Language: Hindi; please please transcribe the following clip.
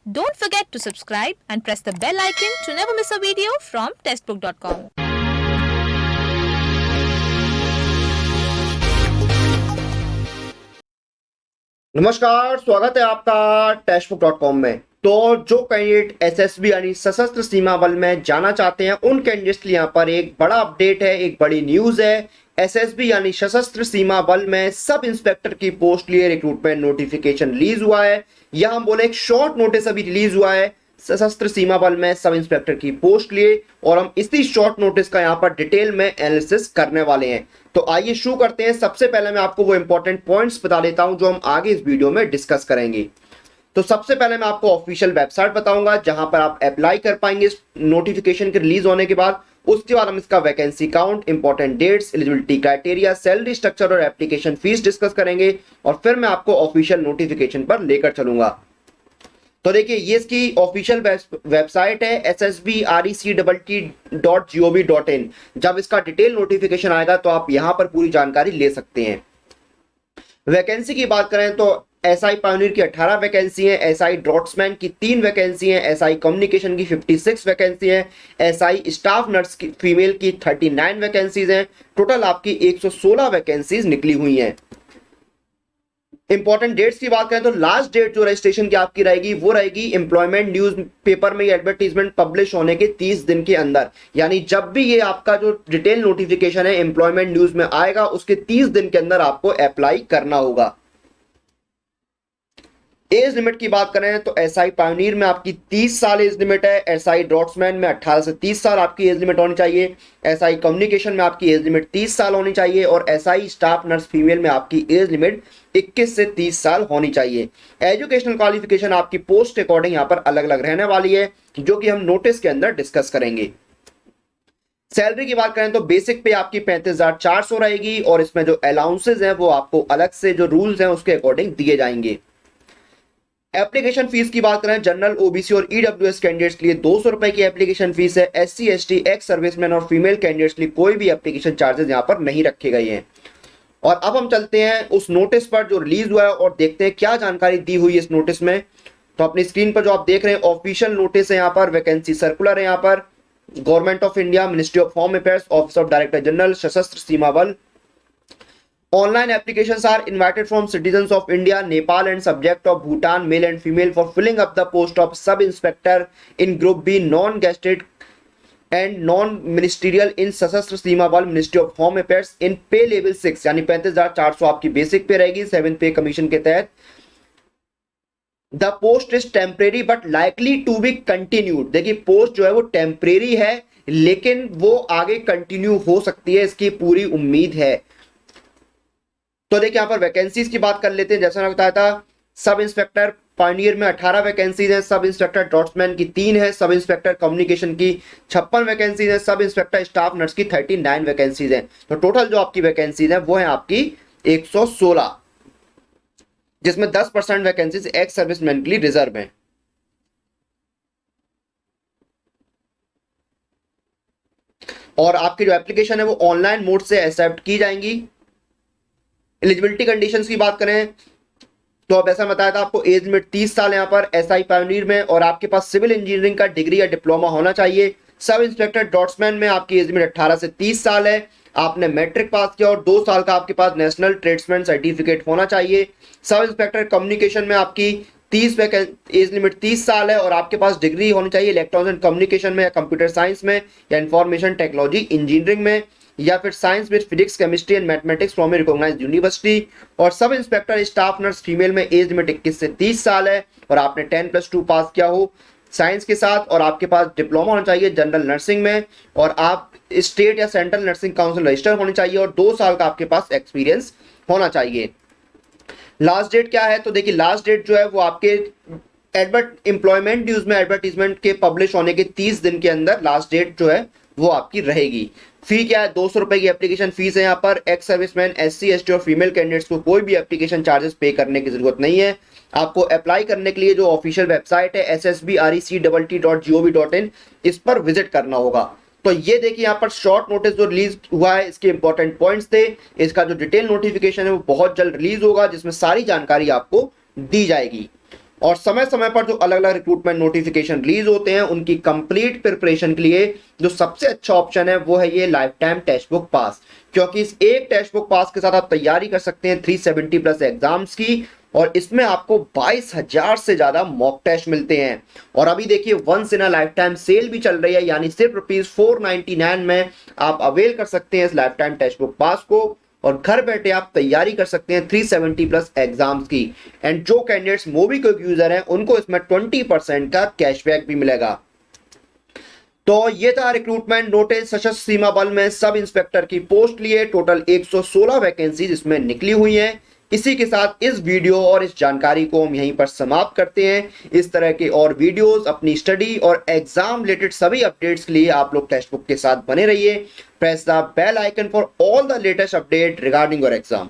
Don't forget to subscribe and press the bell icon to never miss a video from testbook.com. नमस्कार, स्वागत है आपका टेस्टबुक.com में। तो जो कैंडिडेट एसएसबी यानी सशस्त्र सीमा बल में जाना चाहते हैं उन कैंडिडेट्स के लिए यहाँ पर एक बड़ा अपडेट है, एक बड़ी न्यूज है। एसएसबी यानी सशस्त्र सीमा बल में सब इंस्पेक्टर की पोस्ट लिए रिक्रूटमेंट नोटिफिकेशन रिलीज हुआ है, या हम बोले एक शॉर्ट नोटिस अभी रिलीज हुआ है सशस्त्र सीमा बल में सब इंस्पेक्टर की पोस्ट लिए, और हम इसी शॉर्ट नोटिस का यहाँ पर डिटेल में एनालिसिस करने वाले हैं। तो आइए शुरू करते हैं। सबसे पहले मैं आपको वो इंपॉर्टेंट पॉइंट्स बता देता हूं जो हम आगे इस वीडियो में डिस्कस करेंगे। तो सबसे पहले मैं आपको ऑफिशियल वेबसाइट बताऊंगा जहां पर आप अप्लाई कर पाएंगे इस नोटिफिकेशन के रिलीज होने के बाद। उसके बाद हम इसका vacancy count, important dates, eligibility criteria, salary structure और एप्लीकेशन फीस डिस्कस करेंगे, और फिर मैं आपको ऑफिशियल नोटिफिकेशन पर लेकर चलूंगा। तो देखिए, ये इसकी ऑफिशियल वेबसाइट है ssbrect.gov.in। जब इसका डिटेल नोटिफिकेशन आएगा तो आप यहां पर पूरी जानकारी ले सकते हैं। वैकेंसी की बात करें तो एसआई पायनियर की 18 वैकेंसी है, एसआई ड्रॉट्समैन की 3 वैकेंसी है, एसआई कम्युनिकेशन की 56 वैकेंसी है, एसआई स्टाफ नर्स की फीमेल की 39 वैकेंसीज हैं। टोटल आपकी 116 वैकेंसीज निकली हुई हैं। इंपॉर्टेंट डेट्स की बात करें तो लास्ट डेट जो रजिस्ट्रेशन की आपकी रहेगी वो रहेगी एम्प्लॉयमेंट न्यूज पेपर में एडवर्टीजमेंट पब्लिश होने के 30 दिन के अंदर। यानी जब भी ये आपका जो डिटेल नोटिफिकेशन है एम्प्लॉयमेंट न्यूज में आएगा उसके 30 दिन के अंदर आपको अप्लाई करना होगा। एज लिमिट की बात करें तो एसआई पायनियर में आपकी 30 साल एज लिमिट है, एसआई ड्रॉट्समैन में 18 से 30 साल आपकी एज लिमिट होनी चाहिए, एसआई कम्युनिकेशन में आपकी एज लिमिट 30 साल होनी चाहिए, और एसआई स्टाफ नर्स फीमेल में आपकी एज लिमिट 21 से 30 साल होनी चाहिए। एजुकेशनल क्वालिफिकेशन आपकी पोस्ट के अकॉर्डिंग यहाँ पर अलग अलग रहने वाली है, जो कि हम नोटिस के अंदर डिस्कस करेंगे। सैलरी की बात करें तो बेसिक पे आपकी 35,400 रहेगी, और इसमें जो अलाउंसेज हैं वो आपको अलग से जो रूल्स हैं उसके अकॉर्डिंग दिए जाएंगे। एप्लीकेशन फीस की बात करें, जनरल, ओबीसी और ईडब्ल्यूएस कैंडिडेट्स के लिए 200 रुपए की एप्लीकेशन फीस है। एससी, एसटी, एक्स सर्विसमैन और फीमेल कैंडिडेट्स के लिए कोई भी एप्लीकेशन चार्जेस यहां पर नहीं रखे गए हैं। और अब हम चलते हैं उस नोटिस पर जो रिलीज हुआ है और देखते हैं क्या जानकारी दी हुई है इस नोटिस में। तो अपनी स्क्रीन पर जो आप देख रहे हैं ऑफिशियल नोटिस है, यहाँ पर वैकेंसी सर्कुलर है, यहाँ पर government of India, ministry of home affairs, office of director general, सशस्त्र सीमा बल। Online applications are invited from citizens of India, Nepal and subject of Bhutan, male and female, for filling up the post of sub-inspector in Group B, non-gazetted and non-ministerial in सशस्त्र सीमा बल, मिनिस्ट्री ऑफ होम अफेयर्स, इन पे लेवल 6 यानी 35,400 आपकी बेसिक पे रहेगी 7 पे कमीशन के तहत। The post is temporary but likely to be continued. देखिए, पोस्ट जो है वो टेम्परेरी है लेकिन वो आगे कंटिन्यू हो सकती है, इसकी पूरी उम्मीद है। तो देखिए, यहां पर वैकेंसीज की बात कर लेते हैं। जैसा मैं बताया था, सब इंस्पेक्टर पायनियर में 18 वैकेंसीज हैं, सब इंस्पेक्टर ड्रॉट्समैन की 3 है, सब इंस्पेक्टर कम्युनिकेशन की 56 वैकेंसीज है, सब इंस्पेक्टर स्टाफ नर्स की 39 वैकेंसीज हैं। तो टोटल जो आपकी वैकेंसीज है वो है आपकी 116, जिसमें 10% वैकेंसीज एक्स सर्विसमैन के लिए रिजर्व है। और आपकी जो एप्लीकेशन है वो ऑनलाइन मोड से एक्सेप्ट की जाएंगी। एलिजिबिलिटी कंडीशंस की बात करें तो अब ऐसा बताया था आपको, एज लिमिट 30 साल यहाँ पर एसआई पायनियर में, और आपके पास सिविल इंजीनियरिंग का डिग्री या डिप्लोमा होना चाहिए। सब इंस्पेक्टर ड्रॉट्समैन में आपकी एज लिमिट 18 से 30 साल है, आपने मैट्रिक पास किया और 2 साल का आपके पास नेशनल ट्रेड्समैन सर्टिफिकेट होना चाहिए। सब इंस्पेक्टर कम्युनिकेशन में आपकी 30 एज लिमिट 30 साल है, और आपके पास डिग्री होनी चाहिए इलेक्ट्रॉनिक्स एंड कम्युनिकेशन में, या कंप्यूटर साइंस में, या इंफॉर्मेशन टेक्नोलॉजी इंजीनियरिंग में, या फिर science with physics, chemistry and mathematics from a recognised university. और sub inspector staff nurse female में एज लिमिट 21 से 30 साल है, और आपने 10+2 पास किया हो साइंस के साथ, और आपके पास डिप्लोमा होना चाहिए जनरल नर्सिंग में, और आप स्टेट या सेंट्रल नर्सिंग काउंसिल रजिस्टर होनी चाहिए, और 2 साल का आपके पास एक्सपीरियंस होना चाहिए। लास्ट डेट क्या है तो देखिए, लास्ट डेट जो है वो आपके एम्प्लॉयमेंट न्यूज में एडवर्टीजमेंट के पब्लिश होने के 30 दिन के अंदर लास्ट डेट जो है वो आपकी रहेगी। फी क्या है, 200 रुपए की एप्लीकेशन फीस है। यहाँ पर एक्स सर्विसमैन, एससी, एसटी और फीमेल कैंडिडेट्स को कोई भी एप्लीकेशन चार्जेस पे करने की जरूरत नहीं है। आपको अप्लाई करने के लिए जो ऑफिशियल वेबसाइट है ssbrect.gov.in, इस पर विजिट करना होगा। तो ये देखिए, यहाँ पर शॉर्ट नोटिस जो रिलीज हुआ है इसके इंपॉर्टेंट पॉइंट्स थे। इसका जो डिटेल नोटिफिकेशन है वो बहुत जल्द रिलीज होगा, जिसमें सारी जानकारी आपको दी जाएगी। और समय समय पर जो अलग अलग रिक्रूटमेंट नोटिफिकेशन रिलीज होते हैं उनकी कंप्लीट प्रिपरेशन के लिए जो सबसे अच्छा ऑप्शन है वो है ये लाइफ टाइम टेक्स्ट बुक पास, क्योंकि इस एक टेक्स्ट बुक पास के साथ आप तैयारी कर सकते हैं 370 प्लस एग्जाम्स की, और इसमें आपको 22,000 से ज्यादा मॉक टेस्ट मिलते हैं। और अभी देखिए once in a lifetime sale भी चल रही है, यानी सिर्फ ₹499 में आप अवेल कर सकते हैं इस लाइफ टाइम टेक्स्ट बुक पास को, और घर बैठे आप तैयारी कर सकते हैं 370 प्लस एग्जाम्स की। एंड जो कैंडिडेट्स मोबीक्विक यूजर हैं उनको इसमें 20% का कैशबैक भी मिलेगा। तो ये था रिक्रूटमेंट नोटिस सशस्त्र सीमा बल में सब इंस्पेक्टर की पोस्ट लिए टोटल 116 वैकेंसीज इसमें निकली हुई हैं। इसी के साथ इस वीडियो और इस जानकारी को हम यहीं पर समाप्त करते हैं। इस तरह के और वीडियोस, अपनी स्टडी और एग्जाम रिलेटेड सभी अपडेट्स के लिए आप लोग टेक्स्ट बुक के साथ बने रहिए। Press the bell icon for all the latest update regarding your exam.